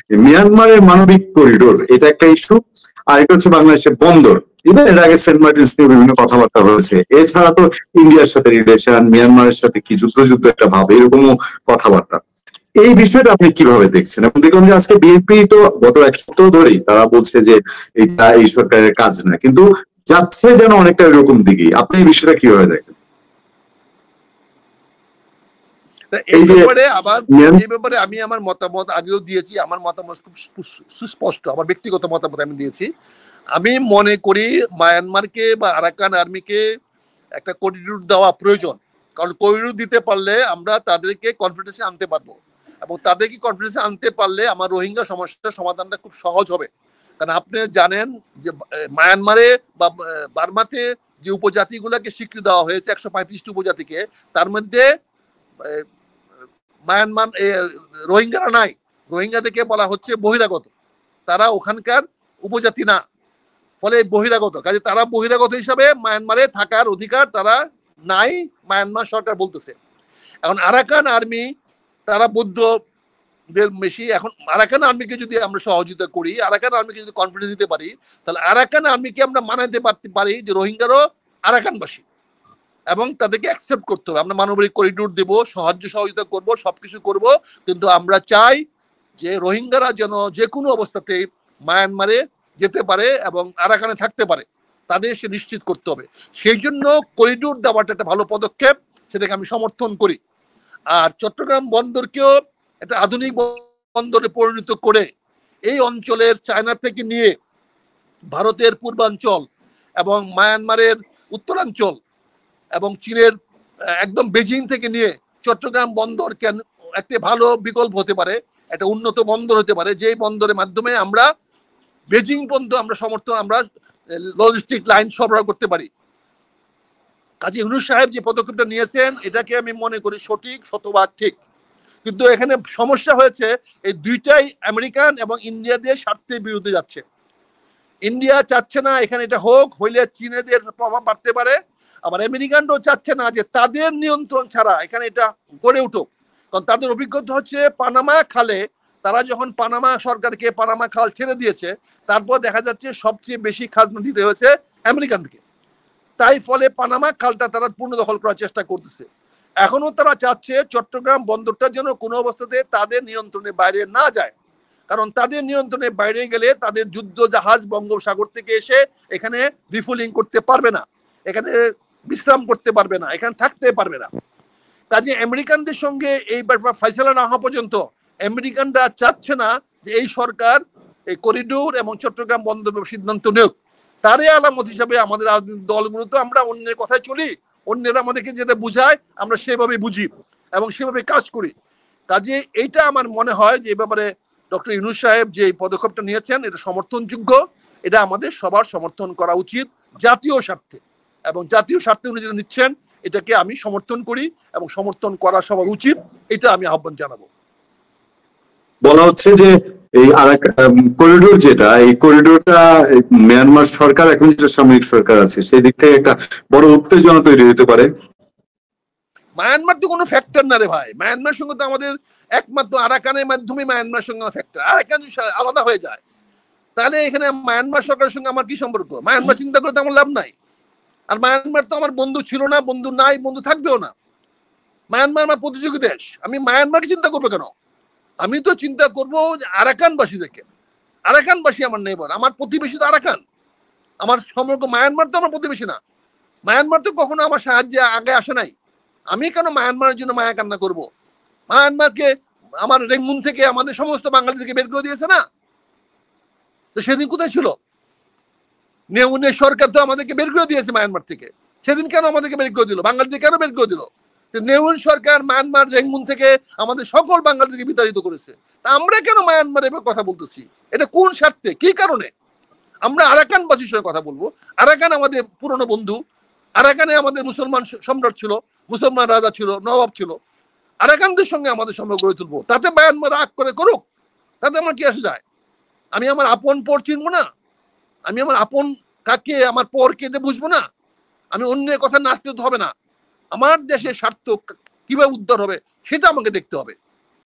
মিয়ানমারের মানবিক করিডোর এটা একটা ইস্যু, আর এটা হচ্ছে বাংলাদেশের বন্দর। ইভেন এর আগে সেন্ট মার্টিনস নিয়ে বিভিন্ন কথাবার্তা হয়েছে। এছাড়া তো ইন্ডিয়ার সাথে রিলেশন, মিয়ানমারের সাথে কি যুদ্ধ যুদ্ধ একটা ভাব, এরকমও কথাবার্তা। এই বিষয়টা আপনি কিভাবে দেখছেন? এবং দেখুন যে আজকে বিএনপি তো গত এক সপ্তাহ ধরেই তারা বলছে যে এটা এই সরকারের কাজ না, কিন্তু যাচ্ছে যেন অনেকটা এরকম দিকে। আপনি এই বিষয়টা কিভাবে দেখেন? এই ব্যাপারে আমি আমার মতামত আগেও দিয়েছি। আমার মতামত খুব সুস্পষ্ট, আমার ব্যক্তিগত মতামত আমি দিয়েছি। আমি মনে করি মায়ানমারকে বা আরাকান আর্মিকে একটা করিডোর দেওয়া প্রয়োজন, কারণ করিডোর দিতে পারলে আমরা তাদেরকে কনফিডেন্সে আনতে পারবো, এবং তাদেরকে কনফিডেন্সে আনতে পারলে আমার রোহিঙ্গা সমস্যার সমাধানটা খুব সহজ হবে। কারণ আপনি জানেন যে মায়ানমারে বা বার্মাতে যে উপজাতিগুলোকে স্বীকৃতি দেওয়া হয়েছে 135টি উপজাতিকে, তার মধ্যে মায়ানমার রোহিঙ্গারা নাই। রোহিঙ্গাদেরকে বলা হচ্ছে বহিরাগত, তারা ওখানকার উপজাতি না, ফলে বহিরাগত। কাজে তারা বহিরাগত হিসাবে মায়ানমারে থাকার অধিকার তারা নাই, মায়ানমার সরকার বলতেছে। এখন আরাকান আর্মি তারা বৌদ্ধদের বেশি। এখন আরাকান আর্মিকে যদি আমরা সহযোগিতা করি, আরাকান আর্মিকে যদি কনফিডেন্স দিতে পারি, তাহলে আরাকান আর্মিকে আমরা মানাতে পারি যে রোহিঙ্গারও আরাকানবাসী, এবং তাদেরকে অ্যাকসেপ্ট করতে হবে। আমরা মানবিক করিডোর দেবো, সাহায্য সহযোগিতা করবো, সবকিছু করব, কিন্তু আমরা চাই যে রোহিঙ্গারা যেন যে কোনো অবস্থাতে মায়ানমারে যেতে পারে এবং আরাকানে থাকতে পারে, তাদের সে নিশ্চিত করতে হবে। সেই জন্য করিডোর দেওয়াটা একটা ভালো পদক্ষেপ, সেটাকে আমি সমর্থন করি। আর চট্টগ্রাম বন্দরকেও একটা আধুনিক বন্দরে পরিণত করে এই অঞ্চলের চায়না থেকে নিয়ে ভারতের পূর্বাঞ্চল এবং মায়ানমারের উত্তরাঞ্চল এবং চীনের একদম বেজিং থেকে নিয়ে চট্টগ্রাম বন্দর কেন একটা ভালো বিকল্প হতে পারে, একটা উন্নত বন্দর হতে পারে, যে বন্দরের মাধ্যমে আমরা বেজিং পর্যন্ত আমরা লজিস্টিক লাইন সরবরাহ করতে পারি। কাজী ইউনূস সাহেব যে পদক্ষেপটা নিয়েছেন এটাকে আমি মনে করি সঠিক, শতভাগ ঠিক। কিন্তু এখানে সমস্যা হয়েছে, এই দুইটাই আমেরিকান এবং ইন্ডিয়াদের স্বার্থের বিরুদ্ধে যাচ্ছে। ইন্ডিয়া চাচ্ছে না এখানে এটা হোক, হইলে চীনেদের প্রভাব বাড়তে পারে। আবার আমেরিকানরাও চাচ্ছে না যে তাদের নিয়ন্ত্রণ ছাড়া এখানে এটা গড়ে উঠুক, কারণ তাদের অভিজ্ঞতা হচ্ছে পানামা খালে, তারা যখন পানামা সরকারকে পানামা খাল ছেড়ে দিয়েছে, তারপর দেখা যাচ্ছে সবচেয়ে বেশি খাজনা দিতে হয়েছে আমেরিকানকে। তাই ফলে পানামা খালটা তারা পুনর্দখল করার চেষ্টা করতেছে। এখনো তারা চাচ্ছে চট্টগ্রাম বন্দরটা যেন কোনো অবস্থাতে তাদের নিয়ন্ত্রণের বাইরে না যায়, কারণ তাদের নিয়ন্ত্রণের বাইরে গেলে তাদের যুদ্ধ জাহাজ বঙ্গোপসাগর থেকে এসে এখানে রিফুলিং করতে পারবে না, এখানে বিশ্রাম করতে পারবে না, এখানে থাকতে পারবে না। কাজে আমেরিকানদের সঙ্গে এই ব্যাপার ফয়সালা না হওয়া পর্যন্ত আমেরিকানরা চাচ্ছে না যে এই সরকার এই করিডোর এবং চট্টগ্রাম বন্দর সিদ্ধান্ত নেওক। তারই আলামত হিসাবে আমাদের রাজনৈতিক দলগুলো তো আমরা অন্যের কথায় চলি, অন্যেরা আমাদেরকে যেটা বুঝায় আমরা সেভাবে বুঝি এবং সেভাবে কাজ করি। কাজে এইটা আমার মনে হয় যে এই ব্যাপারে ডক্টর ইউনূস সাহেব যে পদক্ষেপটা নিয়েছেন এটা সমর্থনযোগ্য, এটা আমাদের সবার সমর্থন করা উচিত জাতীয় স্বার্থে, এবং জাতীয় স্বার্থে উনি যেটা নিচ্ছেন এটাকে আমি সমর্থন করি এবং সমর্থন করা সবার উচিত, এটা আমি আহ্বান জানাবো। বলা হচ্ছে যে এই করিডোর যেটা, এই করিডোরটা মিয়ানমার সরকার এখন যেটা সামরিক সরকার আছে সেই দিক থেকে একটা বড় উত্তেজনা তৈরি হতে পারে। মায়ানমার তো কোনো ফ্যাক্টর না রে ভাই, মায়ানমার সঙ্গে তো আমাদের একমাত্র আরাকানের মাধ্যমে মায়ানমার সঙ্গে ফ্যাক্টর, আরাকান আলাদা হয়ে যায়, তাহলে এখানে মায়ানমার সরকারের সঙ্গে আমার কি সম্পর্ক? মায়ানমার চিন্তা করে তো আমার লাভ নাই। আর মায়ানমার তো আমার বন্ধু ছিল না, বন্ধু নাই, বন্ধু থাকবেও না। মায়ানমার আমার প্রতিযোগী দেশ, আমি মায়ানমারকে চিন্তা করবো কেন? আমি তো চিন্তা করবো আরাকানবাসীদেরকে। আরাকানবাসী আমার নেইবার, আমার প্রতিবেশী তো আরাকান, আমার সম্পর্ক মায়ানমার তো আমার প্রতিবেশী না। মায়ানমার তো কখনো আমার সাহায্যে আগে আসে নাই, আমি কেন মায়ানমারের জন্য মায়া কান্না করবো? মায়ানমারকে আমার রেঙ্গুন থেকে আমাদের সমস্ত বাঙালিদেরকে বের করে দিয়েছে না, তো সেদিন কোথায় ছিল? নেউনের সরকার তো আমাদেরকে বের করে দিয়েছে মায়ানমার থেকে, সেদিন কেন আমাদেরকে বের করে দিল? বাঙালিদের কেন বের করে দিল? নেউন সরকার মায়ানমার রেঙ্গুন থেকে আমাদের সকল বাঙালিদেরকে বিতাড়িত করেছে, তা আমরা কেন মায়ানমারের কথা বলতেছি? এটা কোন স্বার্থে, কি কারণে? আমরা আরাকানবাসীর সঙ্গে কথা বলবো। আরাকান আমাদের পুরনো বন্ধু, আরাকানে আমাদের মুসলমান সম্রাট ছিল, মুসলমান রাজা ছিল, নবাব ছিল। আরাকানদের সঙ্গে আমাদের সম্পর্ক গড়ে তুলবো, তাতে মায়ানমার রাগ করে করুক, তাতে আমার কি আসে যায়? আমি আমার আপন পর চিনবো না? আমি আমার আপন কাকে আমার পর কেটে বুঝবো না? আমি অন্যের কথা নাচতে তো হবে না, আমার দেশের স্বার্থ কিভাবে উদ্ধার হবে সেটা আমাকে দেখতে হবে।